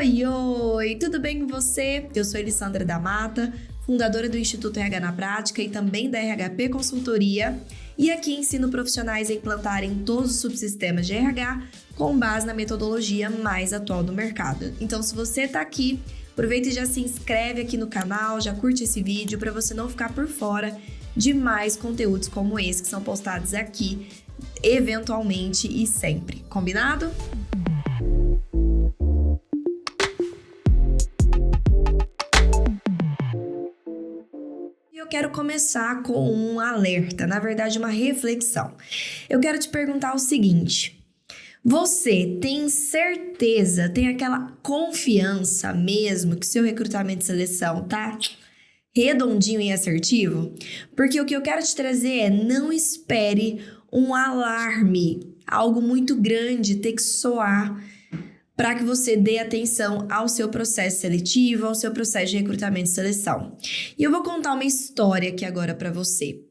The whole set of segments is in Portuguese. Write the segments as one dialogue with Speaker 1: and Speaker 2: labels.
Speaker 1: Oi, oi! Tudo bem com você? Eu sou Elisandra da Mata, fundadora do Instituto RH na Prática e também da RHP Consultoria, e aqui ensino profissionais a implantarem todos os subsistemas de RH com base na metodologia mais atual do mercado. Então, se você está aqui, aproveita e já se inscreve aqui no canal, já curte esse vídeo para você não ficar por fora de mais conteúdos como esse que são postados aqui, eventualmente e sempre. Combinado? Eu quero começar com um alerta, na verdade uma reflexão. Eu quero te perguntar o seguinte: você tem certeza, tem aquela confiança mesmo que seu recrutamento e seleção tá redondinho e assertivo? Porque o que eu quero te trazer é: não espere um alarme, algo muito grande ter que soar para que você dê atenção ao seu processo seletivo, ao seu processo de recrutamento e seleção. E eu vou contar uma história aqui agora para você.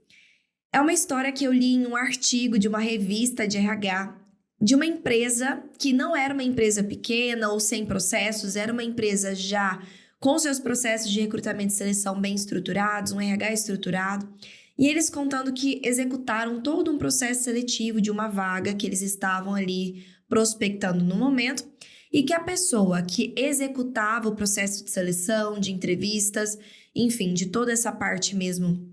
Speaker 1: É uma história que eu li em um artigo de uma revista de RH, de uma empresa que não era uma empresa pequena ou sem processos, era uma empresa já com seus processos de recrutamento e seleção bem estruturados, um RH estruturado, e eles contando que executaram todo um processo seletivo de uma vaga que eles estavam ali prospectando no momento, e que a pessoa que executava o processo de seleção, de entrevistas, enfim, de toda essa parte mesmo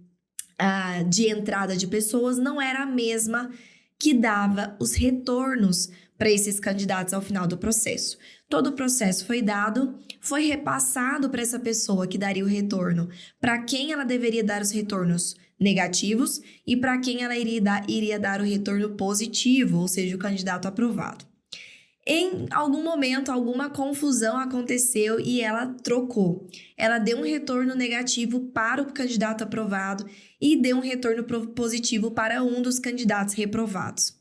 Speaker 1: de entrada de pessoas, não era a mesma que dava os retornos para esses candidatos ao final do processo. Todo o processo foi dado, foi repassado para essa pessoa que daria o retorno, para quem ela deveria dar os retornos negativos e para quem ela iria dar o retorno positivo, ou seja, o candidato aprovado. Em algum momento, alguma confusão aconteceu e ela trocou. Ela deu um retorno negativo para o candidato aprovado e deu um retorno positivo para um dos candidatos reprovados.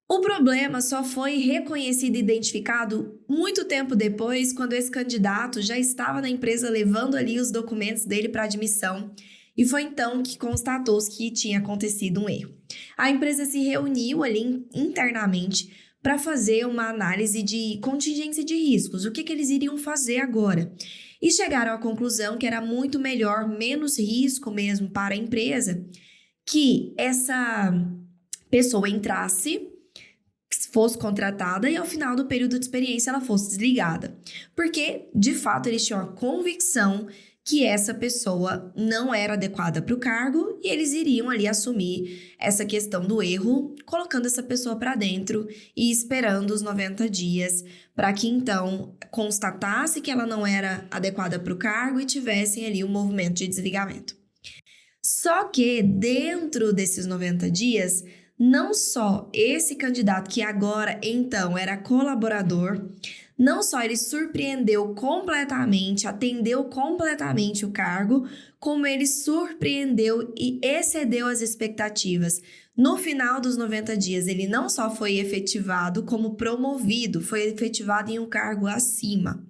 Speaker 1: O problema só foi reconhecido e identificado muito tempo depois, quando esse candidato já estava na empresa levando ali os documentos dele para admissão, e foi então que constatou-se que tinha acontecido um erro. A empresa se reuniu ali internamente para fazer uma análise de contingência de riscos, o que eles iriam fazer agora. E chegaram à conclusão que era muito melhor, menos risco mesmo para a empresa, que essa pessoa entrasse, fosse contratada e ao final do período de experiência ela fosse desligada. Porque, de fato, eles tinham a convicção que essa pessoa não era adequada para o cargo e eles iriam ali assumir essa questão do erro, colocando essa pessoa para dentro e esperando os 90 dias para que então constatasse que ela não era adequada para o cargo e tivessem ali um movimento de desligamento. Só que dentro desses 90 dias, não só esse candidato que agora então era colaborador, não só ele surpreendeu completamente, atendeu completamente o cargo, como ele surpreendeu e excedeu as expectativas. No final dos 90 dias, ele não só foi efetivado, como promovido, foi efetivado em um cargo acima.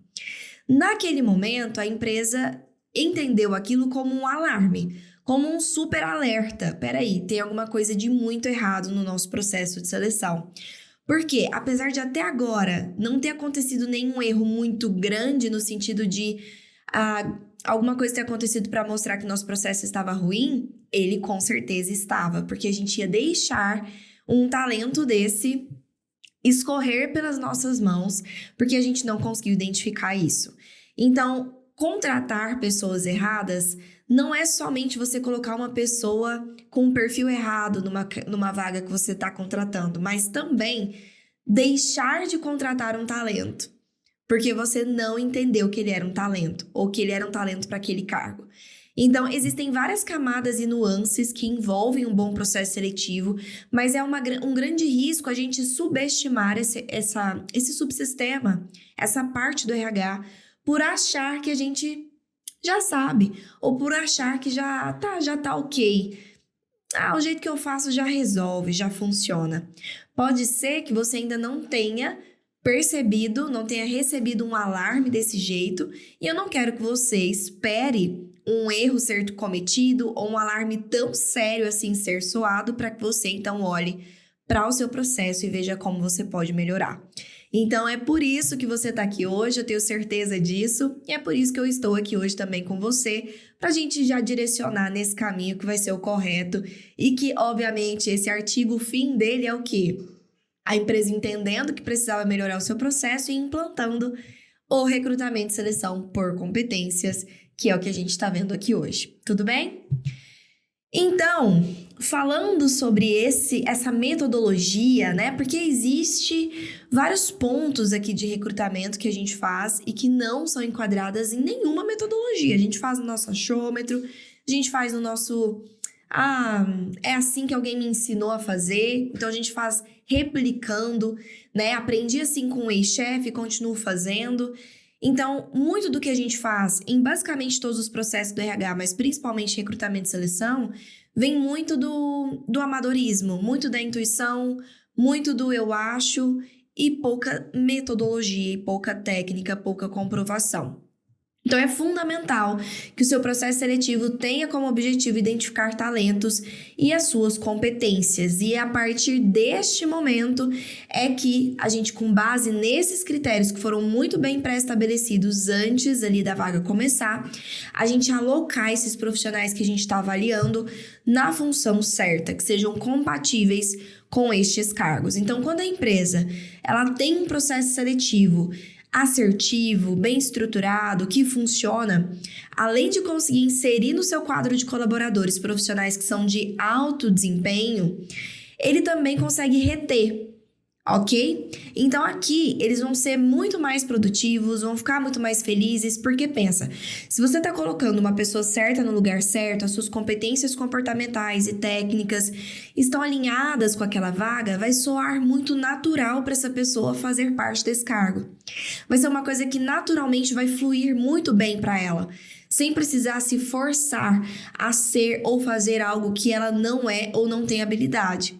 Speaker 1: Naquele momento, a empresa entendeu aquilo como um alarme, como um super alerta. Peraí, tem alguma coisa de muito errado no nosso processo de seleção. Porque, apesar de até agora não ter acontecido nenhum erro muito grande no sentido de alguma coisa ter acontecido para mostrar que nosso processo estava ruim, ele com certeza estava, porque a gente ia deixar um talento desse escorrer pelas nossas mãos, porque a gente não conseguiu identificar isso. Então, contratar pessoas erradas não é somente você colocar uma pessoa com um perfil errado numa vaga que você está contratando, mas também deixar de contratar um talento, porque você não entendeu que ele era um talento, ou que ele era um talento para aquele cargo. Então, existem várias camadas e nuances que envolvem um bom processo seletivo, mas é um grande risco a gente subestimar esse subsistema, essa parte do RH, por achar que a gente já sabe, ou por achar que já tá ok. O jeito que eu faço já resolve, já funciona. Pode ser que você ainda não tenha percebido, não tenha recebido um alarme desse jeito, e eu não quero que você espere um erro ser cometido ou um alarme tão sério assim ser soado para que você então olhe para o seu processo e veja como você pode melhorar. Então, é por isso que você está aqui hoje, eu tenho certeza disso, e é por isso que eu estou aqui hoje também com você, para a gente já direcionar nesse caminho que vai ser o correto e que, obviamente, esse artigo, o fim dele é o quê? A empresa entendendo que precisava melhorar o seu processo e implantando o recrutamento e seleção por competências, que é o que a gente está vendo aqui hoje. Tudo bem? Então, falando sobre essa metodologia, né? Porque existe vários pontos aqui de recrutamento que a gente faz e que não são enquadradas em nenhuma metodologia. A gente faz no nosso achômetro, a gente faz no nosso... é assim que alguém me ensinou a fazer, então a gente faz replicando, né? Aprendi assim com o ex-chefe, continuo fazendo. Então, muito do que a gente faz em basicamente todos os processos do RH, mas principalmente recrutamento e seleção, vem muito do amadorismo, muito da intuição, muito do eu acho e pouca metodologia, e pouca técnica, pouca comprovação. Então, é fundamental que o seu processo seletivo tenha como objetivo identificar talentos e as suas competências. E a partir deste momento é que a gente, com base nesses critérios que foram muito bem pré-estabelecidos antes ali da vaga começar, a gente alocar esses profissionais que a gente está avaliando na função certa, que sejam compatíveis com estes cargos. Então, quando a empresa ela tem um processo seletivo assertivo, bem estruturado, que funciona, além de conseguir inserir no seu quadro de colaboradores profissionais que são de alto desempenho, ele também consegue reter, ok? Então aqui eles vão ser muito mais produtivos, vão ficar muito mais felizes, porque pensa, se você está colocando uma pessoa certa no lugar certo, as suas competências comportamentais e técnicas estão alinhadas com aquela vaga, vai soar muito natural para essa pessoa fazer parte desse cargo. Vai ser uma coisa que naturalmente vai fluir muito bem para ela, sem precisar se forçar a ser ou fazer algo que ela não é ou não tem habilidade.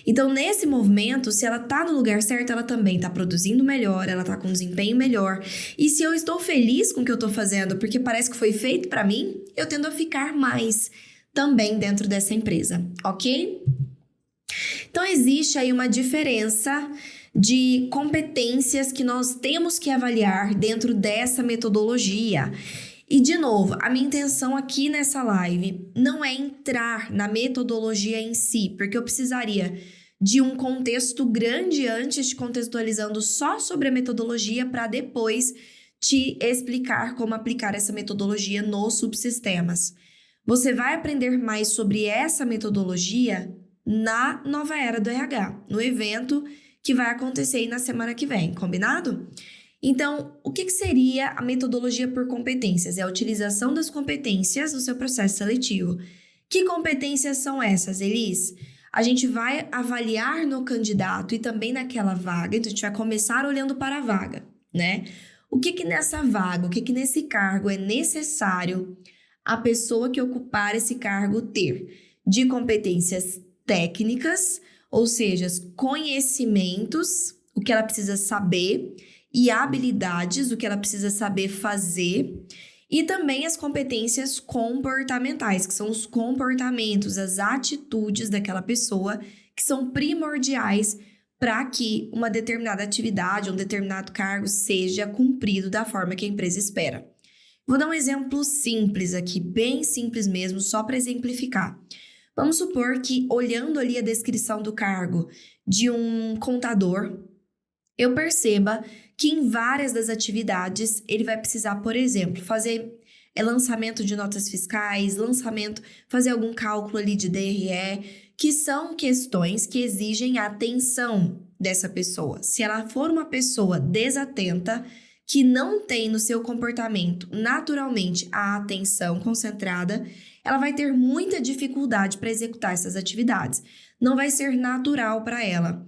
Speaker 1: Então, nesse movimento, se ela tá no lugar certo, ela também tá produzindo melhor, ela tá com desempenho melhor. E se eu estou feliz com o que eu tô fazendo, porque parece que foi feito para mim, eu tendo a ficar mais também dentro dessa empresa, ok? Então, existe aí uma diferença de competências que nós temos que avaliar dentro dessa metodologia. E, de novo, a minha intenção aqui nessa live não é entrar na metodologia em si, porque eu precisaria de um contexto grande antes de contextualizando só sobre a metodologia para depois te explicar como aplicar essa metodologia nos subsistemas. Você vai aprender mais sobre essa metodologia na Nova Era do RH, no evento que vai acontecer aí na semana que vem, combinado? Então, o que seria a metodologia por competências? É a utilização das competências no seu processo seletivo. Que competências são essas, Elis? A gente vai avaliar no candidato e também naquela vaga, então a gente vai começar olhando para a vaga, né? O que nessa vaga, o que nesse cargo é necessário a pessoa que ocupar esse cargo ter de competências técnicas, ou seja, conhecimentos, o que ela precisa saber, e habilidades, o que ela precisa saber fazer, e também as competências comportamentais, que são os comportamentos, as atitudes daquela pessoa que são primordiais para que uma determinada atividade, um determinado cargo seja cumprido da forma que a empresa espera. Vou dar um exemplo simples aqui, bem simples mesmo, só para exemplificar. Vamos supor que, olhando ali a descrição do cargo de um contador, eu perceba que em várias das atividades ele vai precisar, por exemplo, fazer lançamento de notas fiscais, fazer algum cálculo ali de DRE, que são questões que exigem a atenção dessa pessoa. Se ela for uma pessoa desatenta, que não tem no seu comportamento naturalmente a atenção concentrada, ela vai ter muita dificuldade para executar essas atividades. Não vai ser natural para ela.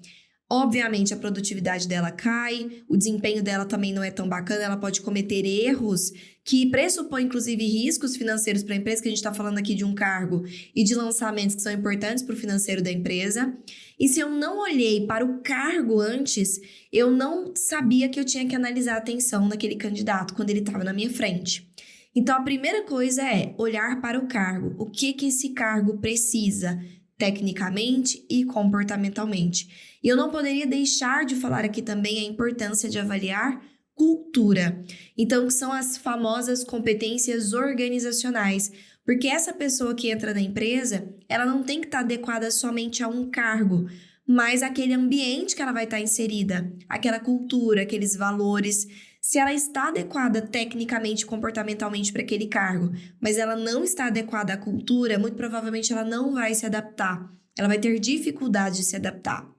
Speaker 1: Obviamente, a produtividade dela cai, o desempenho dela também não é tão bacana, ela pode cometer erros que pressupõem, inclusive, riscos financeiros para a empresa, que a gente está falando aqui de um cargo e de lançamentos que são importantes para o financeiro da empresa. E se eu não olhei para o cargo antes, eu não sabia que eu tinha que analisar a atenção daquele candidato quando ele estava na minha frente. Então, a primeira coisa é olhar para o cargo. O que esse cargo precisa? tecnicamente e comportamentalmente. E eu não poderia deixar de falar aqui também a importância de avaliar cultura. Então, que são as famosas competências organizacionais. Porque essa pessoa que entra na empresa, ela não tem que estar adequada somente a um cargo, mas aquele ambiente que ela vai estar inserida, aquela cultura, aqueles valores. Se ela está adequada tecnicamente, comportamentalmente para aquele cargo, mas ela não está adequada à cultura, muito provavelmente ela não vai se adaptar. Ela vai ter dificuldade de se adaptar.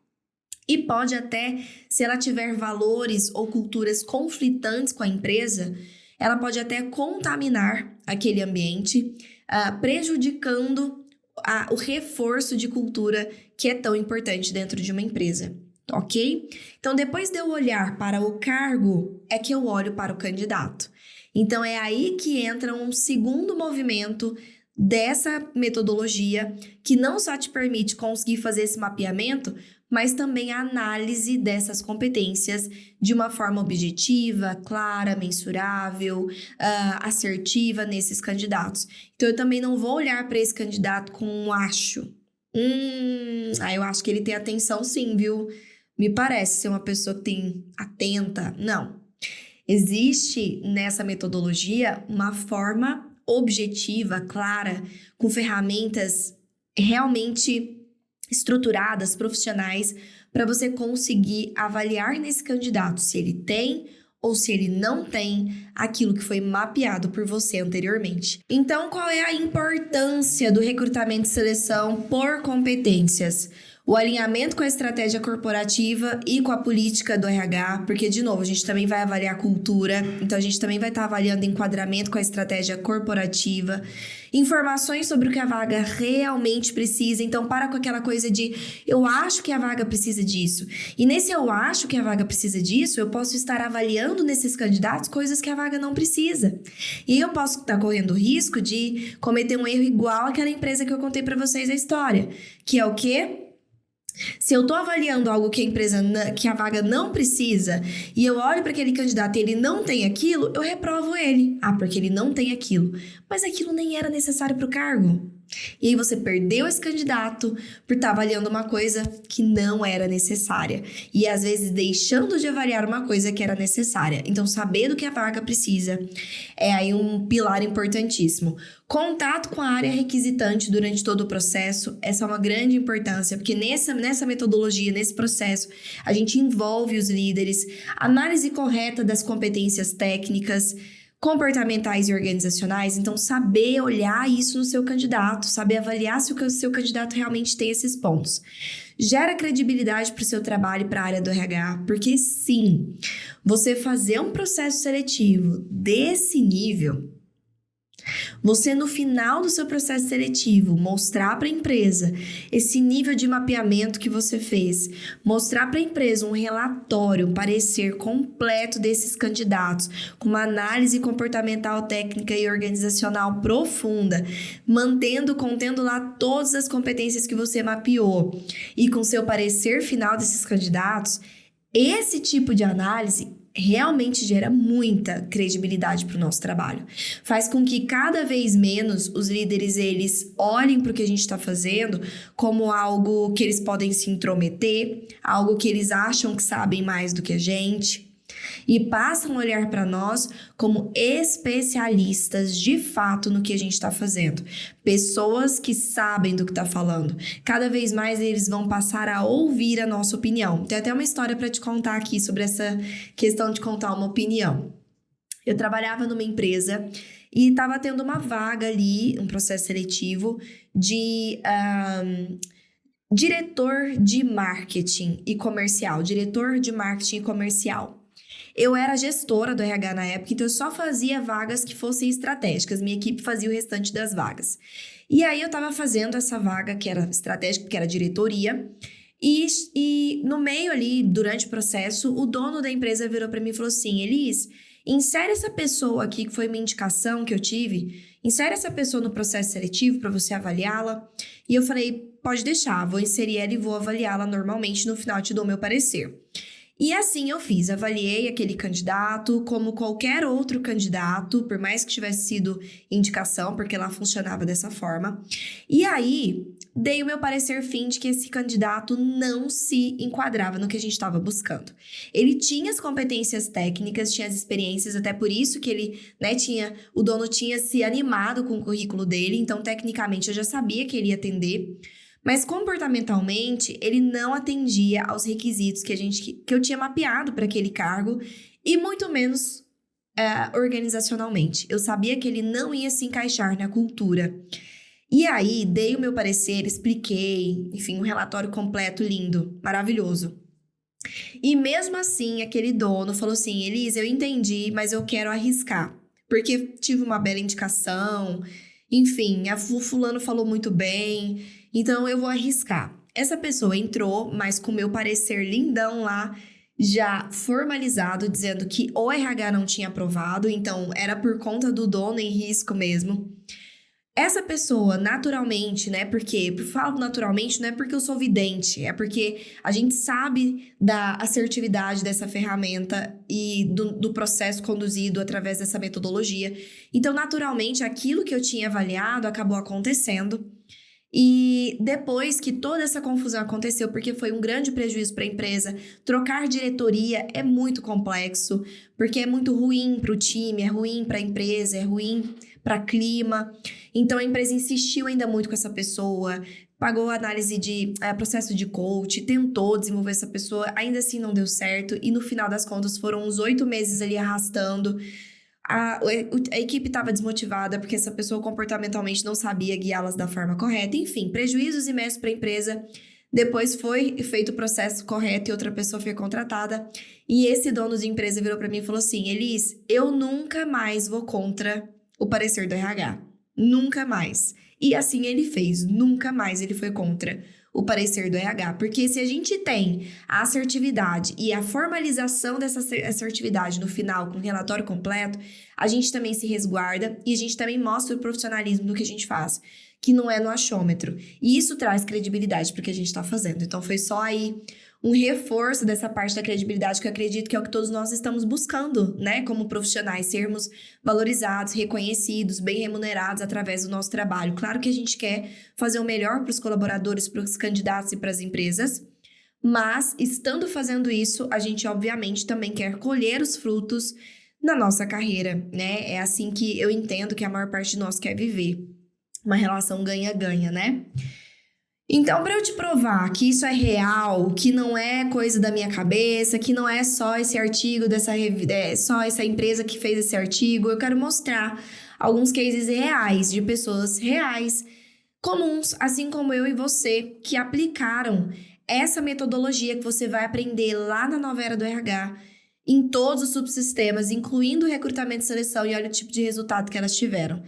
Speaker 1: E pode até, se ela tiver valores ou culturas conflitantes com a empresa, ela pode até contaminar aquele ambiente, prejudicando o reforço de cultura que é tão importante dentro de uma empresa, ok? Então, depois de eu olhar para o cargo, é que eu olho para o candidato. Então, é aí que entra um segundo movimento dessa metodologia, que não só te permite conseguir fazer esse mapeamento, mas também a análise dessas competências de uma forma objetiva, clara, mensurável, assertiva nesses candidatos. Então, eu também não vou olhar para esse candidato com um acho. Eu acho que ele tem atenção sim, viu? Me parece ser uma pessoa que tem atenta. Não. Existe nessa metodologia uma forma objetiva, clara, com ferramentas realmente estruturadas, profissionais, para você conseguir avaliar nesse candidato se ele tem ou se ele não tem aquilo que foi mapeado por você anteriormente. Então, qual é a importância do recrutamento e seleção por competências? O alinhamento com a estratégia corporativa e com a política do RH, porque, de novo, a gente também vai avaliar a cultura, então a gente também vai estar avaliando enquadramento com a estratégia corporativa, informações sobre o que a vaga realmente precisa, então para com aquela coisa de eu acho que a vaga precisa disso. E nesse eu acho que a vaga precisa disso, eu posso estar avaliando nesses candidatos coisas que a vaga não precisa. E eu posso estar correndo o risco de cometer um erro igual àquela empresa que eu contei para vocês a história, que é o quê? Se eu tô avaliando algo que que a vaga não precisa e eu olho para aquele candidato e ele não tem aquilo, eu reprovo ele. Porque ele não tem aquilo. Mas aquilo nem era necessário para o cargo. E aí você perdeu esse candidato por estar avaliando uma coisa que não era necessária. E às vezes deixando de avaliar uma coisa que era necessária. Então, saber do que a vaga precisa é aí um pilar importantíssimo. Contato com a área requisitante durante todo o processo, essa é uma grande importância, porque nessa metodologia, nesse processo, a gente envolve os líderes, análise correta das competências técnicas, comportamentais e organizacionais, então saber olhar isso no seu candidato, saber avaliar se o seu candidato realmente tem esses pontos. Gera credibilidade para o seu trabalho e para a área do RH, porque sim, você fazer um processo seletivo desse nível, você no final do seu processo seletivo mostrar para a empresa esse nível de mapeamento que você fez, mostrar para a empresa um relatório, um parecer completo desses candidatos, com uma análise comportamental, técnica e organizacional profunda, contendo lá todas as competências que você mapeou e com seu parecer final desses candidatos, esse tipo de análise realmente gera muita credibilidade para o nosso trabalho. Faz com que cada vez menos os líderes eles olhem para o que a gente está fazendo como algo que eles podem se intrometer, algo que eles acham que sabem mais do que a gente, e passam a olhar para nós como especialistas de fato no que a gente está fazendo. Pessoas que sabem do que está falando. Cada vez mais eles vão passar a ouvir a nossa opinião. Tem até uma história para te contar aqui sobre essa questão de contar uma opinião. Eu trabalhava numa empresa e estava tendo uma vaga ali, um processo seletivo de diretor de marketing e comercial. Diretor de marketing e comercial. Eu era gestora do RH na época, então eu só fazia vagas que fossem estratégicas. Minha equipe fazia o restante das vagas. E aí eu estava fazendo essa vaga que era estratégica, que era diretoria. E no meio ali, durante o processo, o dono da empresa virou para mim e falou assim: Elis, insere essa pessoa aqui, que foi uma indicação que eu tive, insere essa pessoa no processo seletivo para você avaliá-la. E eu falei, pode deixar, vou inserir ela e vou avaliá-la normalmente, no final te dou meu parecer. E assim eu fiz, avaliei aquele candidato como qualquer outro candidato, por mais que tivesse sido indicação, porque lá funcionava dessa forma. E aí, dei o meu parecer fim de que esse candidato não se enquadrava no que a gente estava buscando. Ele tinha as competências técnicas, tinha as experiências, até por isso que ele, né, o dono tinha se animado com o currículo dele, então tecnicamente eu já sabia que ele ia atender. Mas comportamentalmente, ele não atendia aos requisitos que eu tinha mapeado para aquele cargo e muito menos organizacionalmente. Eu sabia que ele não ia se encaixar na cultura. E aí, dei o meu parecer, expliquei, enfim, um relatório completo, lindo, maravilhoso. E mesmo assim, aquele dono falou assim: Elisa, eu entendi, mas eu quero arriscar. Porque tive uma bela indicação, enfim, o fulano falou muito bem, então eu vou arriscar. Essa pessoa entrou, mas com o meu parecer lindão lá, já formalizado, dizendo que o RH não tinha aprovado, então era por conta do dono em risco mesmo. Essa pessoa, naturalmente, né? Porque eu falo naturalmente, não é porque eu sou vidente, é porque a gente sabe da assertividade dessa ferramenta e do processo conduzido através dessa metodologia. Então, naturalmente, aquilo que eu tinha avaliado acabou acontecendo. E depois que toda essa confusão aconteceu, porque foi um grande prejuízo para a empresa, trocar diretoria é muito complexo, porque é muito ruim para o time, é ruim para a empresa, é ruim para clima. Então a empresa insistiu ainda muito com essa pessoa, pagou análise de processo de coach, tentou desenvolver essa pessoa, ainda assim não deu certo, e no final das contas foram uns 8 meses ali arrastando. A equipe estava desmotivada porque essa pessoa comportamentalmente não sabia guiá-las da forma correta. Enfim, prejuízos imensos para a empresa. Depois foi feito o processo correto e outra pessoa foi contratada. E esse dono de empresa virou para mim e falou assim: Elis, eu nunca mais vou contra o parecer do RH. Nunca mais. E assim ele fez. Nunca mais ele foi contra o parecer do RH. Porque se a gente tem a assertividade e a formalização dessa assertividade no final com o relatório completo, a gente também se resguarda e a gente também mostra o profissionalismo do que a gente faz, que não é no achômetro. E isso traz credibilidade para o que a gente está fazendo. Então foi só aí um reforço dessa parte da credibilidade que eu acredito que é o que todos nós estamos buscando, né? Como profissionais, sermos valorizados, reconhecidos, bem remunerados através do nosso trabalho. Claro que a gente quer fazer o melhor para os colaboradores, para os candidatos e para as empresas, mas estando fazendo isso, a gente obviamente também quer colher os frutos na nossa carreira, né? É assim que eu entendo que a maior parte de nós quer viver. Uma relação ganha-ganha, né? Então, para eu te provar que isso é real, que não é coisa da minha cabeça, que não é só esse artigo só essa empresa que fez esse artigo, eu quero mostrar alguns cases reais de pessoas reais, comuns, assim como eu e você, que aplicaram essa metodologia que você vai aprender lá na Nova Era do RH, em todos os subsistemas, incluindo o recrutamento e seleção, e olha o tipo de resultado que elas tiveram.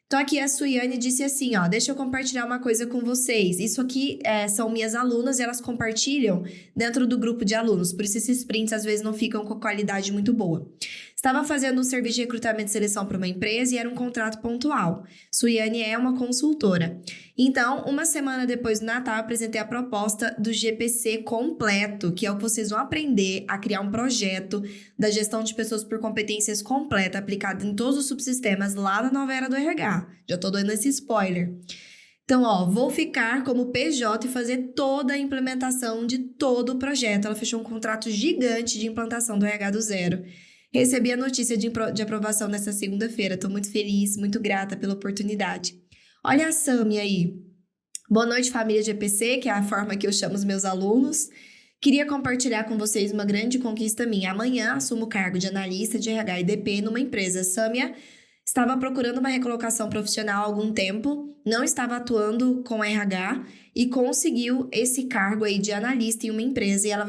Speaker 1: Então, aqui a Suiane disse assim, ó, deixa eu compartilhar uma coisa com vocês. Isso aqui são minhas alunas e elas compartilham dentro do grupo de alunos, por isso esses prints às vezes não ficam com qualidade muito boa. Estava fazendo um serviço de recrutamento e seleção para uma empresa e era um contrato pontual. Suiane é uma consultora. Então, uma semana depois do Natal, eu apresentei a proposta do GPC completo, que é o que vocês vão aprender a criar um projeto da gestão de pessoas por competências completa, aplicado em todos os subsistemas lá na Nova Era do RH. Já tô dando esse spoiler. Então, ó, vou ficar como PJ e fazer toda a implementação de todo o projeto. Ela fechou um contrato gigante de implantação do RH do zero. Recebi a notícia de aprovação nessa segunda-feira. Tô muito feliz, muito grata pela oportunidade. Olha a Sami aí. Boa noite, família GPC, que é a forma que eu chamo os meus alunos. Queria compartilhar com vocês uma grande conquista minha. Amanhã assumo o cargo de analista de RH e DP numa empresa. Sâmia estava procurando uma recolocação profissional há algum tempo, não estava atuando com RH e conseguiu esse cargo aí de analista em uma empresa e ela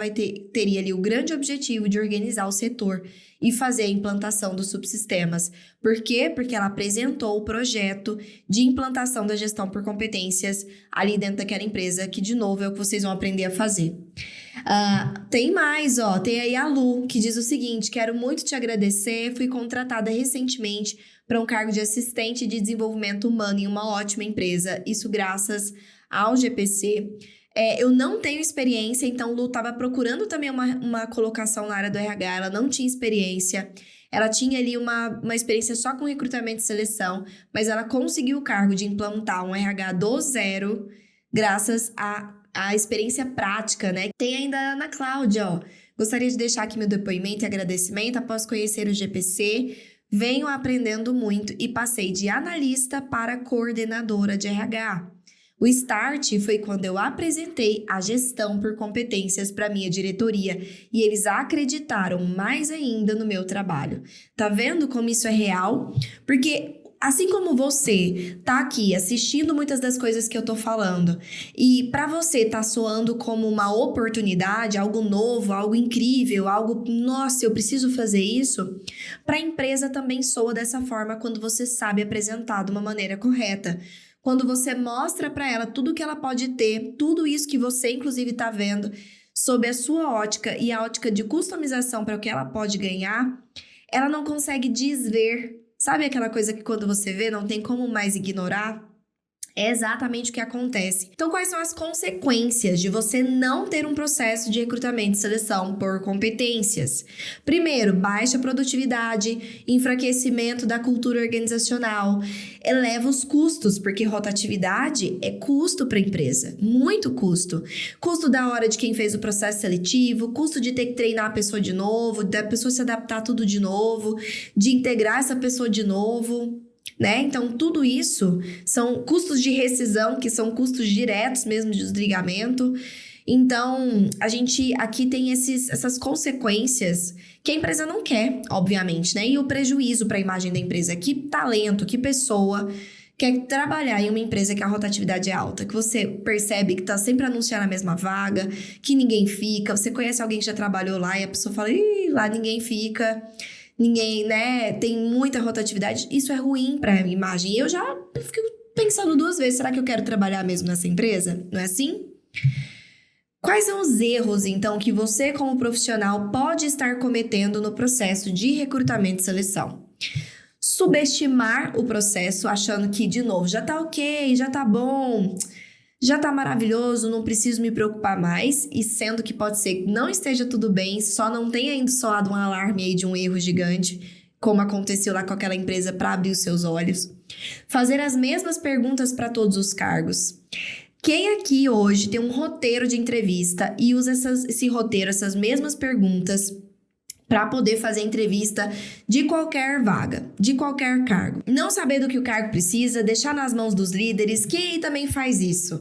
Speaker 1: teria ali o grande objetivo de organizar o setor e fazer a implantação dos subsistemas. Por quê? Porque ela apresentou o projeto de implantação da gestão por competências ali dentro daquela empresa, que de novo é o que vocês vão aprender a fazer. Tem mais, ó, tem aí a Lu, que diz o seguinte: quero muito te agradecer, fui contratada recentemente para um cargo de assistente de desenvolvimento humano em uma ótima empresa, isso graças ao GPC. Eu não tenho experiência, então Lu estava procurando também uma colocação na área do RH, ela não tinha experiência. Ela tinha ali uma experiência só com recrutamento e seleção, mas ela conseguiu o cargo de implantar um RH do zero, graças à experiência prática, né? Tem ainda a Ana Cláudia, ó. Gostaria de deixar aqui meu depoimento e agradecimento após conhecer o GPC. Venho aprendendo muito e passei de analista para coordenadora de RH. O start foi quando eu apresentei a gestão por competências para minha diretoria e eles acreditaram mais ainda no meu trabalho. Tá vendo como isso é real? Porque assim como você tá aqui assistindo muitas das coisas que eu tô falando e para você tá soando como uma oportunidade, algo novo, algo incrível, algo, nossa, eu preciso fazer isso, para a empresa também soa dessa forma quando você sabe apresentar de uma maneira correta. Quando você mostra para ela tudo que ela pode ter, tudo isso que você inclusive está vendo, sob a sua ótica e a ótica de customização para o que ela pode ganhar, ela não consegue desver. Sabe aquela coisa que quando você vê não tem como mais ignorar? É exatamente o que acontece. Então, quais são as consequências de você não ter um processo de recrutamento e seleção por competências? Primeiro, baixa produtividade, enfraquecimento da cultura organizacional, eleva os custos, porque rotatividade é custo para a empresa, muito custo. Custo da hora de quem fez o processo seletivo, custo de ter que treinar a pessoa de novo, da pessoa se adaptar a tudo de novo, de integrar essa pessoa de novo. Né? Então, tudo isso são custos de rescisão, que são custos diretos mesmo de desligamento. Então, a gente aqui tem essas consequências que a empresa não quer, obviamente, né? E o prejuízo para a imagem da empresa. Que talento, que pessoa quer trabalhar em uma empresa que a rotatividade é alta, que você percebe que tá sempre anunciando a mesma vaga, que ninguém fica, você conhece alguém que já trabalhou lá e a pessoa fala, ih, lá ninguém fica. Ninguém, né, tem muita rotatividade, isso é ruim para a imagem. Eu já fico pensando duas vezes, será que eu quero trabalhar mesmo nessa empresa? Não é assim? Quais são os erros, então, que você como profissional pode estar cometendo no processo de recrutamento e seleção? Subestimar o processo, achando que, de novo, já tá ok, já tá bom, já tá maravilhoso, não preciso me preocupar mais, e sendo que pode ser que não esteja tudo bem, só não tenha ainda soado um alarme aí de um erro gigante, como aconteceu lá com aquela empresa para abrir os seus olhos. Fazer as mesmas perguntas para todos os cargos. Quem aqui hoje tem um roteiro de entrevista e usa esse roteiro, essas mesmas perguntas para poder fazer entrevista de qualquer vaga, de qualquer cargo? Não saber do que o cargo precisa, deixar nas mãos dos líderes. Quem também faz isso?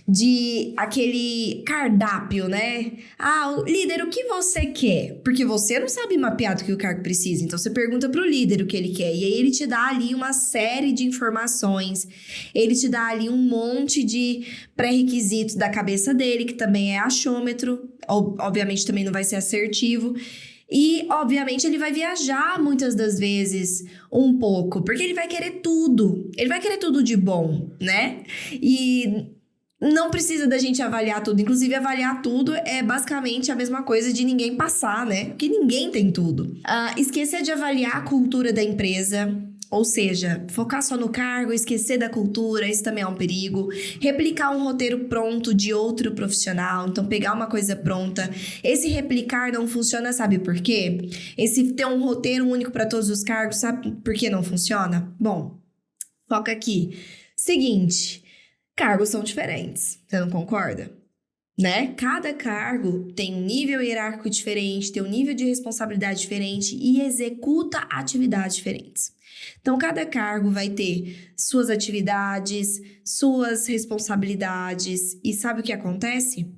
Speaker 1: De aquele cardápio, né? Ah, líder, o que você quer? Porque você não sabe mapear do que o cargo precisa, então você pergunta pro líder o que ele quer, e aí ele te dá ali uma série de informações, ele te dá ali um monte de pré-requisitos da cabeça dele, que também é achômetro, obviamente também não vai ser assertivo. E, obviamente, ele vai viajar muitas das vezes um pouco, porque ele vai querer tudo. Ele vai querer tudo de bom, né? E não precisa da gente avaliar tudo. Inclusive, avaliar tudo é basicamente a mesma coisa de ninguém passar, né? Porque ninguém tem tudo. Esquecer de avaliar a cultura da empresa. Ou seja, focar só no cargo, esquecer da cultura, isso também é um perigo. Replicar um roteiro pronto de outro profissional, então pegar uma coisa pronta. Esse replicar não funciona, sabe por quê? Esse ter um roteiro único para todos os cargos, sabe por que não funciona? Bom, foca aqui. Seguinte, cargos são diferentes, você não concorda? Né? Cada cargo tem um nível hierárquico diferente, tem um nível de responsabilidade diferente e executa atividades diferentes. Então, cada cargo vai ter suas atividades, suas responsabilidades. E sabe o que acontece?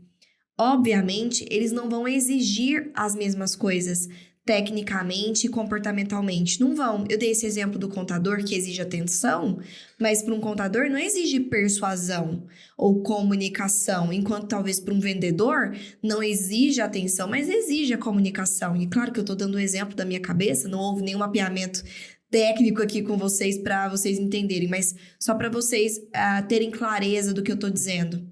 Speaker 1: Obviamente, eles não vão exigir as mesmas coisas tecnicamente e comportamentalmente. Não vão. Eu dei esse exemplo do contador que exige atenção, mas para um contador não exige persuasão ou comunicação, enquanto talvez para um vendedor não exige atenção, mas exige a comunicação. E claro que eu estou dando um exemplo da minha cabeça, não houve nenhum mapeamento técnico aqui com vocês para vocês entenderem, mas só para vocês terem clareza do que eu estou dizendo.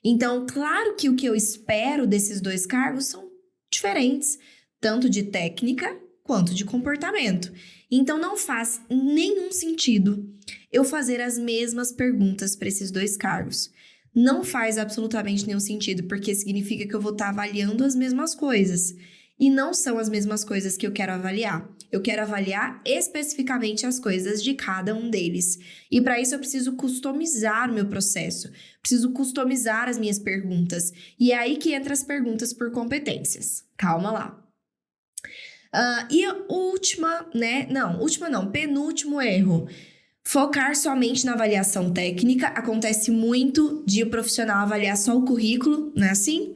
Speaker 1: Então, claro que o que eu espero desses dois cargos são diferentes, tanto de técnica quanto de comportamento. Então, não faz nenhum sentido eu fazer as mesmas perguntas para esses dois cargos. não faz absolutamente nenhum sentido, porque significa que eu vou estar avaliando as mesmas coisas. E não são as mesmas coisas que eu quero avaliar. Eu quero avaliar especificamente as coisas de cada um deles. E para isso eu preciso customizar o meu processo, preciso customizar as minhas perguntas. E é aí que entra as perguntas por competências. Calma lá. E a última, né? Não, última não, penúltimo erro. Focar somente na avaliação técnica. Acontece muito de o profissional avaliar só o currículo, não é assim?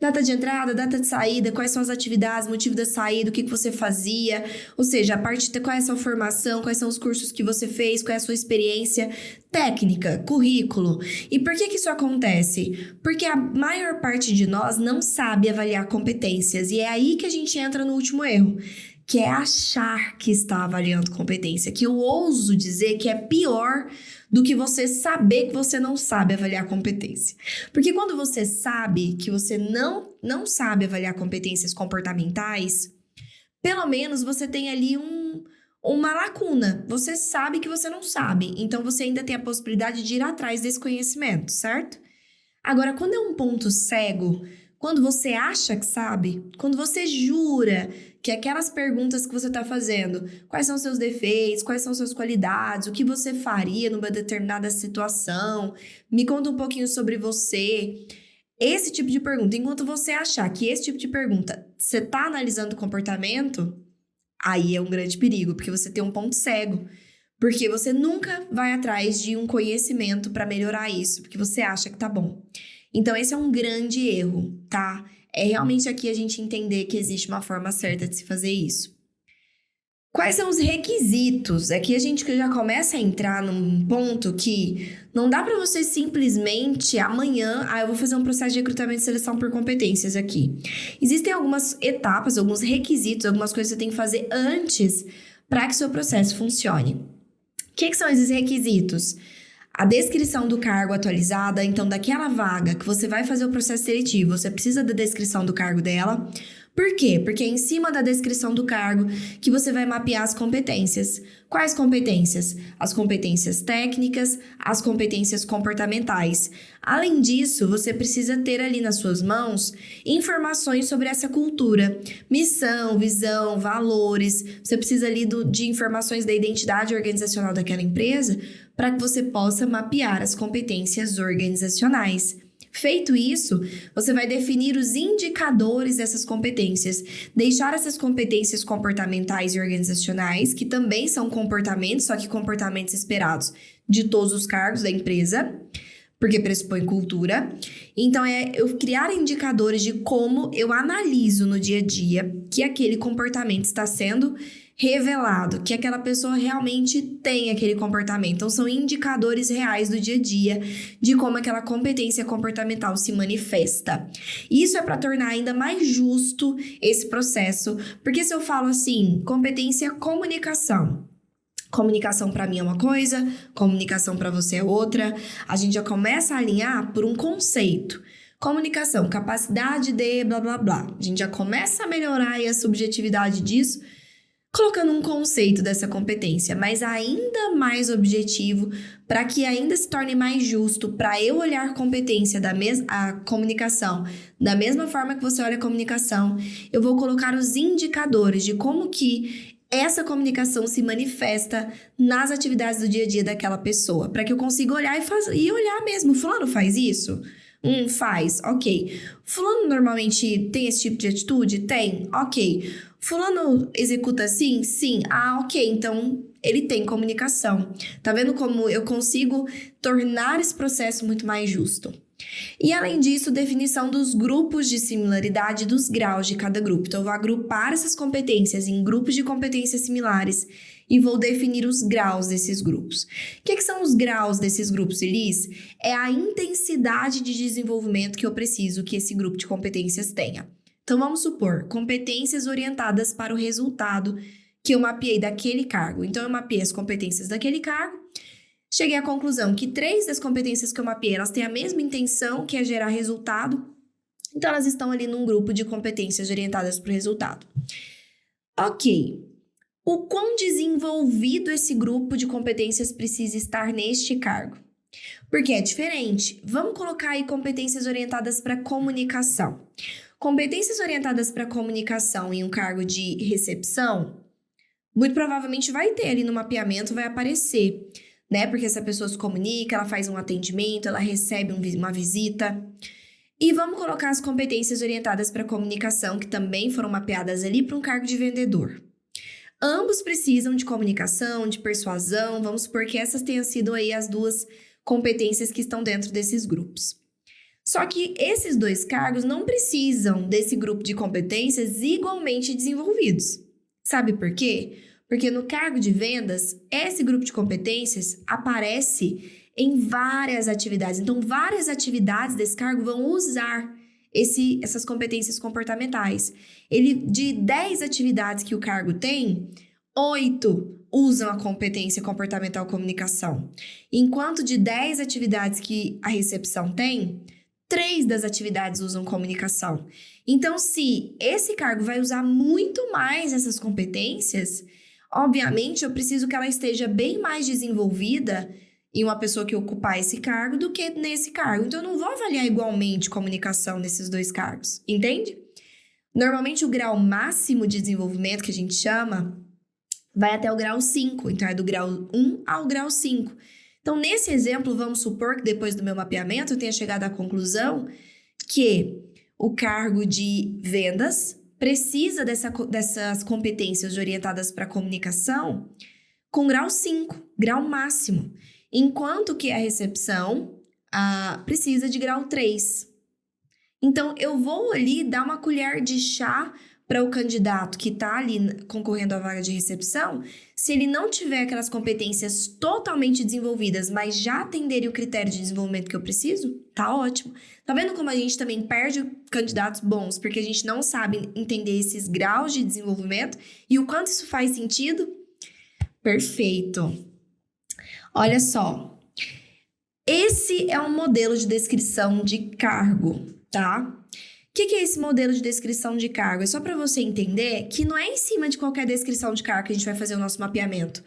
Speaker 1: Data de entrada, data de saída, quais são as atividades, motivo da saída, o que você fazia. Ou seja, a parte de qual é a sua formação, quais são os cursos que você fez, qual é a sua experiência técnica, currículo. E por que isso acontece? Porque a maior parte de nós não sabe avaliar competências. E é aí que a gente entra no último erro, que é achar que está avaliando competência, que eu ouso dizer que é pior do que você saber que você não sabe avaliar competência. Porque quando você sabe que você não sabe avaliar competências comportamentais, pelo menos você tem ali uma lacuna. Você sabe que você não sabe, então você ainda tem a possibilidade de ir atrás desse conhecimento, certo? Agora, quando é um ponto cego, quando você acha que sabe, quando você jura que aquelas perguntas que você está fazendo, quais são os seus defeitos, quais são suas qualidades, o que você faria numa determinada situação, me conta um pouquinho sobre você. Esse tipo de pergunta, enquanto você achar que esse tipo de pergunta você está analisando o comportamento, aí é um grande perigo, porque você tem um ponto cego. Porque você nunca vai atrás de um conhecimento para melhorar isso, porque você acha que tá bom. Então, esse é um grande erro, tá? É realmente aqui a gente entender que existe uma forma certa de se fazer isso. Quais são os requisitos? Aqui a gente já começa a entrar num ponto que não dá para você simplesmente amanhã, eu vou fazer um processo de recrutamento e seleção por competências aqui. Existem algumas etapas, alguns requisitos, algumas coisas que você tem que fazer antes para que seu processo funcione. O que são esses requisitos? A descrição do cargo atualizada, então daquela vaga que você vai fazer o processo seletivo, você precisa da descrição do cargo dela. Por quê? Porque é em cima da descrição do cargo que você vai mapear as competências. Quais competências? As competências técnicas, as competências comportamentais. Além disso, você precisa ter ali nas suas mãos informações sobre essa cultura. Missão, visão, valores. Você precisa ali de informações da identidade organizacional daquela empresa para que você possa mapear as competências organizacionais. Feito isso, você vai definir os indicadores dessas competências, deixar essas competências comportamentais e organizacionais, que também são comportamentos, só que comportamentos esperados de todos os cargos da empresa, porque pressupõe cultura. Então, eu criar indicadores de como eu analiso no dia a dia que aquele comportamento está sendo revelado, que aquela pessoa realmente tem aquele comportamento. Então, são indicadores reais do dia a dia de como aquela competência comportamental se manifesta. Isso é para tornar ainda mais justo esse processo, porque se eu falo assim, competência comunicação, comunicação para mim é uma coisa, comunicação para você é outra, a gente já começa a alinhar por um conceito. Comunicação, capacidade de blá blá blá. A gente já começa a melhorar aí a subjetividade disso, colocando um conceito dessa competência, mas ainda mais objetivo, para que ainda se torne mais justo, para eu olhar competência a comunicação da mesma forma que você olha a comunicação, eu vou colocar os indicadores de como que essa comunicação se manifesta nas atividades do dia a dia daquela pessoa, para que eu consiga olhar e olhar mesmo, fulano faz isso? Faz, ok. Fulano normalmente tem esse tipo de atitude? Tem, ok. Fulano executa assim? Sim. Ok, então ele tem comunicação. Tá vendo como eu consigo tornar esse processo muito mais justo? E além disso, definição dos grupos de similaridade dos graus de cada grupo. Então, eu vou agrupar essas competências em grupos de competências similares e vou definir os graus desses grupos. O que são os graus desses grupos, Elis? É a intensidade de desenvolvimento que eu preciso que esse grupo de competências tenha. Então, vamos supor, competências orientadas para o resultado que eu mapeei daquele cargo. Então, eu mapeei as competências daquele cargo, cheguei à conclusão que 3 das competências que eu mapeei, elas têm a mesma intenção, que é gerar resultado. Então, elas estão ali num grupo de competências orientadas para o resultado. Ok. O quão desenvolvido esse grupo de competências precisa estar neste cargo? Porque é diferente. Vamos colocar aí competências orientadas para comunicação. Competências orientadas para comunicação em um cargo de recepção, muito provavelmente vai ter ali no mapeamento, vai aparecer, né? Porque essa pessoa se comunica, ela faz um atendimento, ela recebe uma visita. E vamos colocar as competências orientadas para comunicação, que também foram mapeadas ali para um cargo de vendedor. Ambos precisam de comunicação, de persuasão, vamos supor que essas tenham sido aí as duas competências que estão dentro desses grupos. Só que esses dois cargos não precisam desse grupo de competências igualmente desenvolvidos. Sabe por quê? Porque no cargo de vendas, esse grupo de competências aparece em várias atividades. Então, várias atividades desse cargo vão usar essas competências comportamentais. De 10 atividades que o cargo tem, 8 usam a competência comportamental comunicação. Enquanto de 10 atividades que a recepção tem, 3 das atividades usam comunicação. Então, se esse cargo vai usar muito mais essas competências, obviamente eu preciso que ela esteja bem mais desenvolvida em uma pessoa que ocupar esse cargo do que nesse cargo. Então, eu não vou avaliar igualmente comunicação nesses dois cargos, entende? Normalmente, o grau máximo de desenvolvimento, que a gente chama, vai até o grau 5. Então, é do grau 1 ao grau 5. Então, nesse exemplo, vamos supor que depois do meu mapeamento eu tenha chegado à conclusão que o cargo de vendas precisa dessas competências orientadas para comunicação com grau 5, grau máximo, enquanto que a recepção precisa de grau 3. Então, eu vou ali dar uma colher de chá para o candidato que está ali concorrendo à vaga de recepção, se ele não tiver aquelas competências totalmente desenvolvidas, mas já atenderem o critério de desenvolvimento que eu preciso, tá ótimo. Tá vendo como a gente também perde candidatos bons, porque a gente não sabe entender esses graus de desenvolvimento e o quanto isso faz sentido? Perfeito. Olha só, esse é um modelo de descrição de cargo, tá? O que é esse modelo de descrição de cargo? É só para você entender que não é em cima de qualquer descrição de cargo que a gente vai fazer o nosso mapeamento.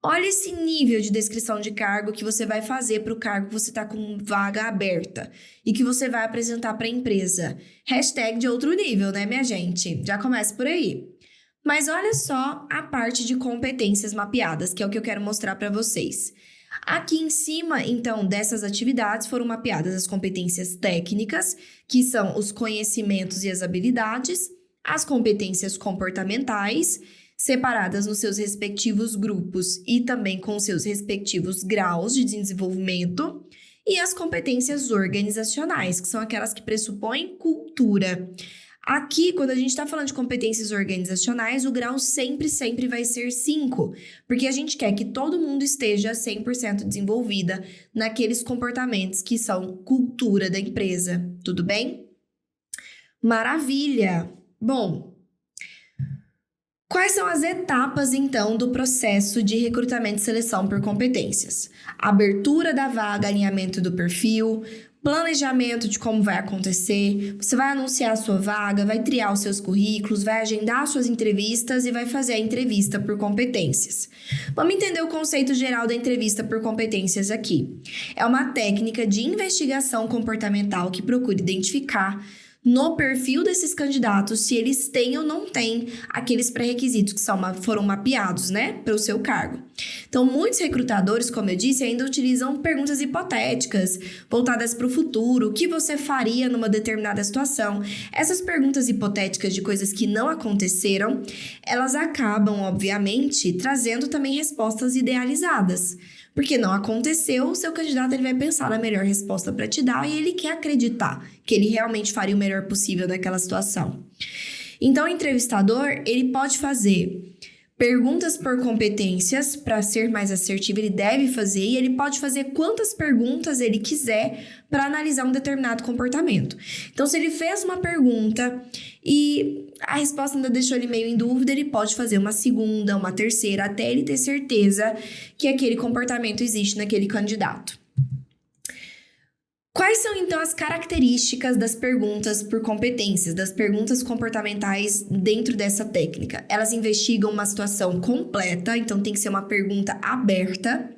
Speaker 1: Olha esse nível de descrição de cargo que você vai fazer para o cargo que você está com vaga aberta e que você vai apresentar para a empresa. Hashtag de outro nível, né, minha gente? Já começa por aí. Mas olha só a parte de competências mapeadas, que é o que eu quero mostrar para vocês. Aqui em cima, então, dessas atividades foram mapeadas as competências técnicas, que são os conhecimentos e as habilidades, as competências comportamentais, separadas nos seus respectivos grupos e também com seus respectivos graus de desenvolvimento, e as competências organizacionais, que são aquelas que pressupõem cultura. Aqui, quando a gente está falando de competências organizacionais, o grau sempre vai ser 5, porque a gente quer que todo mundo esteja 100% desenvolvida naqueles comportamentos que são cultura da empresa, tudo bem? Maravilha! Bom, quais são as etapas, então, do processo de recrutamento e seleção por competências? Abertura da vaga, alinhamento do perfil, planejamento de como vai acontecer, você vai anunciar a sua vaga, vai triar os seus currículos, vai agendar suas entrevistas e vai fazer a entrevista por competências. Vamos entender o conceito geral da entrevista por competências aqui. É uma técnica de investigação comportamental que procura identificar no perfil desses candidatos se eles têm ou não têm aqueles pré-requisitos que foram mapeados, né, para o seu cargo. Então, muitos recrutadores, como eu disse, ainda utilizam perguntas hipotéticas, voltadas para o futuro, o que você faria numa determinada situação. Essas perguntas hipotéticas de coisas que não aconteceram, elas acabam, obviamente, trazendo também respostas idealizadas. Porque não aconteceu, o seu candidato ele vai pensar na melhor resposta para te dar e ele quer acreditar que ele realmente faria o melhor possível naquela situação. Então, o entrevistador, ele pode fazer perguntas por competências, para ser mais assertivo, ele deve fazer, e ele pode fazer quantas perguntas ele quiser para analisar um determinado comportamento. Então, se ele fez uma pergunta e a resposta ainda deixou ele meio em dúvida, ele pode fazer uma segunda, uma terceira, até ele ter certeza que aquele comportamento existe naquele candidato. Quais são, então, as características das perguntas por competências, das perguntas comportamentais dentro dessa técnica? Elas investigam uma situação completa, então tem que ser uma pergunta aberta.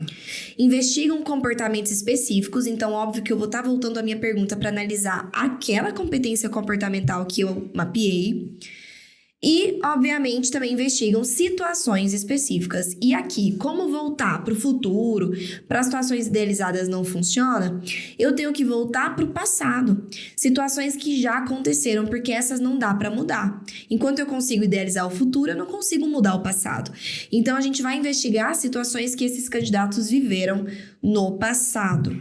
Speaker 1: Investigam comportamentos específicos, então óbvio que eu vou estar voltando à minha pergunta para analisar aquela competência comportamental que eu mapeei. E, obviamente, também investigam situações específicas. E aqui, como voltar para o futuro, para situações idealizadas não funciona, eu tenho que voltar para o passado. Situações que já aconteceram, porque essas não dá para mudar. Enquanto eu consigo idealizar o futuro, eu não consigo mudar o passado. Então, a gente vai investigar situações que esses candidatos viveram no passado.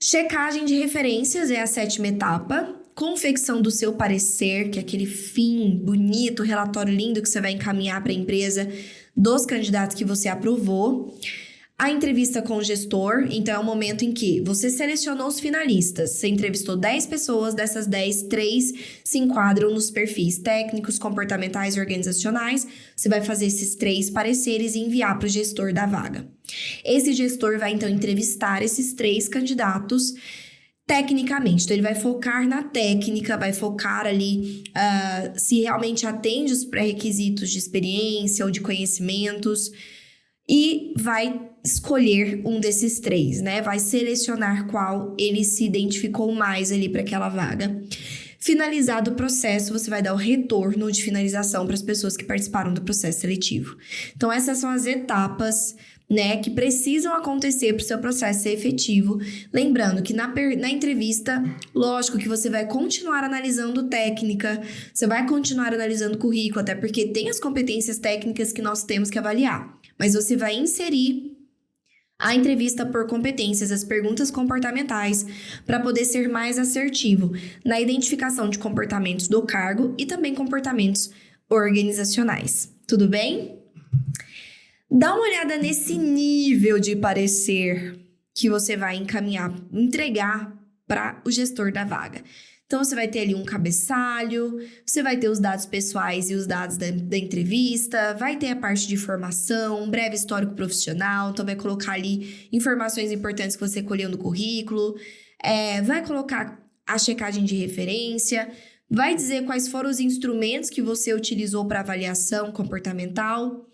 Speaker 1: Checagem de referências é a 7ª etapa. Confecção do seu parecer, que é aquele fim bonito, relatório lindo que você vai encaminhar para a empresa dos candidatos que você aprovou. A entrevista com o gestor, então é o momento em que você selecionou os finalistas. Você entrevistou 10 pessoas, dessas 10, 3 se enquadram nos perfis técnicos, comportamentais e organizacionais. Você vai fazer esses 3 pareceres e enviar para o gestor da vaga. Esse gestor vai, então, entrevistar esses 3 candidatos tecnicamente. Então, ele vai focar na técnica, vai focar ali se realmente atende os pré-requisitos de experiência ou de conhecimentos e vai escolher um desses 3, né? Vai selecionar qual ele se identificou mais ali para aquela vaga. Finalizado o processo, você vai dar o retorno de finalização para as pessoas que participaram do processo seletivo. Então, essas são as etapas, né, que precisam acontecer para o seu processo ser efetivo. Lembrando que na entrevista, lógico que você vai continuar analisando técnica, você vai continuar analisando currículo, até porque tem as competências técnicas que nós temos que avaliar. Mas você vai inserir a entrevista por competências, as perguntas comportamentais, para poder ser mais assertivo na identificação de comportamentos do cargo e também comportamentos organizacionais. Tudo bem? Dá uma olhada nesse nível de parecer que você vai entregar para o gestor da vaga. Então, você vai ter ali um cabeçalho, você vai ter os dados pessoais e os dados da entrevista, vai ter a parte de formação, um breve histórico profissional, então vai colocar ali informações importantes que você colheu no currículo, vai colocar a checagem de referência, vai dizer quais foram os instrumentos que você utilizou para avaliação comportamental,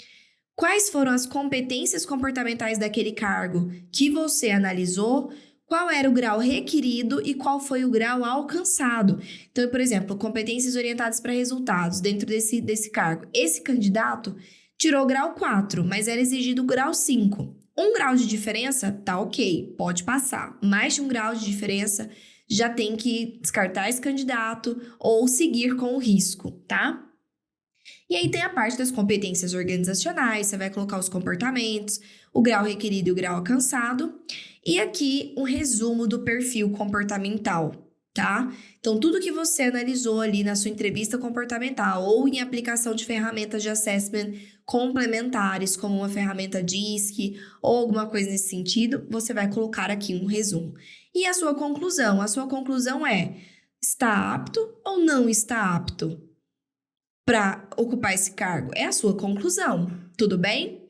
Speaker 1: quais foram as competências comportamentais daquele cargo que você analisou, qual era o grau requerido e qual foi o grau alcançado. Então, por exemplo, competências orientadas para resultados dentro desse cargo. Esse candidato tirou o grau 4, mas era exigido o grau 5. 1 grau de diferença, tá ok, pode passar. Mais de 1 grau de diferença, já tem que descartar esse candidato ou seguir com o risco, tá? E aí tem a parte das competências organizacionais, você vai colocar os comportamentos, o grau requerido e o grau alcançado. E aqui um resumo do perfil comportamental, tá? Então, tudo que você analisou ali na sua entrevista comportamental ou em aplicação de ferramentas de assessment complementares, como uma ferramenta DISC ou alguma coisa nesse sentido, você vai colocar aqui um resumo. E a sua conclusão? A sua conclusão é: está apto ou não está apto para ocupar esse cargo? É a sua conclusão, tudo bem?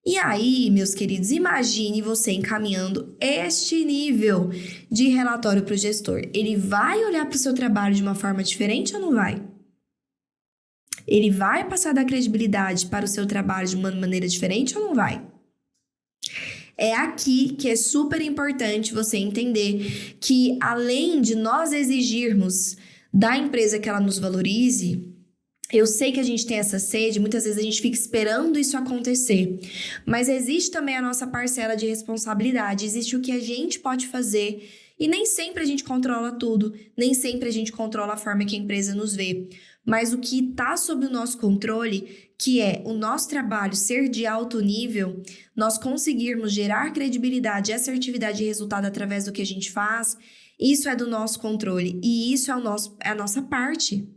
Speaker 1: E aí, meus queridos, imagine você encaminhando este nível de relatório para o gestor. Ele vai olhar para o seu trabalho de uma forma diferente ou não vai? Ele vai passar da credibilidade para o seu trabalho de uma maneira diferente ou não vai? É aqui que é super importante você entender que, além de nós exigirmos da empresa que ela nos valorize, eu sei que a gente tem essa sede, muitas vezes a gente fica esperando isso acontecer, mas existe também a nossa parcela de responsabilidade, existe o que a gente pode fazer e nem sempre a gente controla tudo, nem sempre a gente controla a forma que a empresa nos vê, mas o que está sob o nosso controle, que é o nosso trabalho ser de alto nível, nós conseguirmos gerar credibilidade e assertividade de resultado através do que a gente faz, isso é do nosso controle e isso é a nossa parte.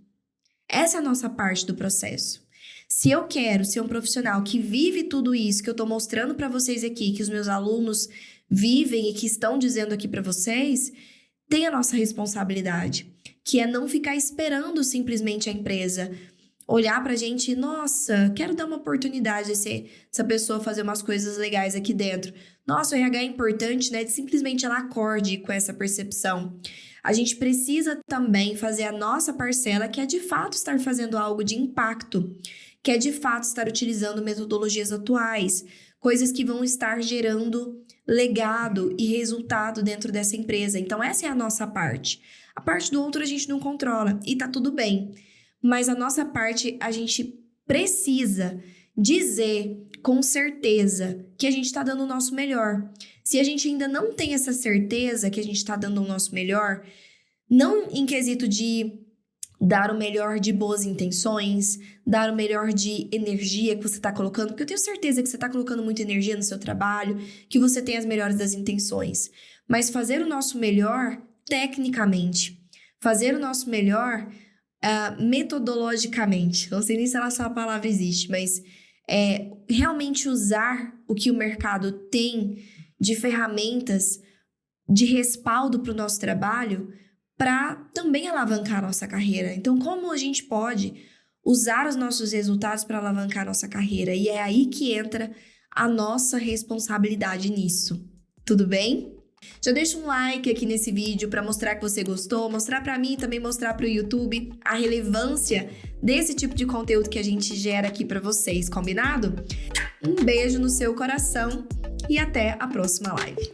Speaker 1: Essa é a nossa parte do processo. Se eu quero ser um profissional que vive tudo isso que eu estou mostrando para vocês aqui, que os meus alunos vivem e que estão dizendo aqui para vocês, tem a nossa responsabilidade, que é não ficar esperando simplesmente a empresa olhar pra gente e, nossa, quero dar uma oportunidade a essa pessoa fazer umas coisas legais aqui dentro. Nossa, o RH é importante, né? De simplesmente ela acorde com essa percepção. A gente precisa também fazer a nossa parcela, que é de fato estar fazendo algo de impacto, que é de fato estar utilizando metodologias atuais, coisas que vão estar gerando legado e resultado dentro dessa empresa. Então, essa é a nossa parte. A parte do outro a gente não controla e tá tudo bem. Mas a nossa parte, a gente precisa dizer com certeza que a gente está dando o nosso melhor. Se a gente ainda não tem essa certeza que a gente está dando o nosso melhor, não em quesito de dar o melhor de boas intenções, dar o melhor de energia que você está colocando, porque eu tenho certeza que você está colocando muita energia no seu trabalho, que você tem as melhores das intenções. Mas fazer o nosso melhor tecnicamente, fazer o nosso melhor metodologicamente, não sei nem se essa palavra existe, mas realmente usar o que o mercado tem de ferramentas de respaldo para o nosso trabalho para também alavancar a nossa carreira. Então, como a gente pode usar os nossos resultados para alavancar a nossa carreira? E é aí que entra a nossa responsabilidade nisso. Tudo bem? Já deixa um like aqui nesse vídeo para mostrar que você gostou, mostrar para mim e também mostrar para o YouTube a relevância desse tipo de conteúdo que a gente gera aqui para vocês, combinado? Um beijo no seu coração e até a próxima live.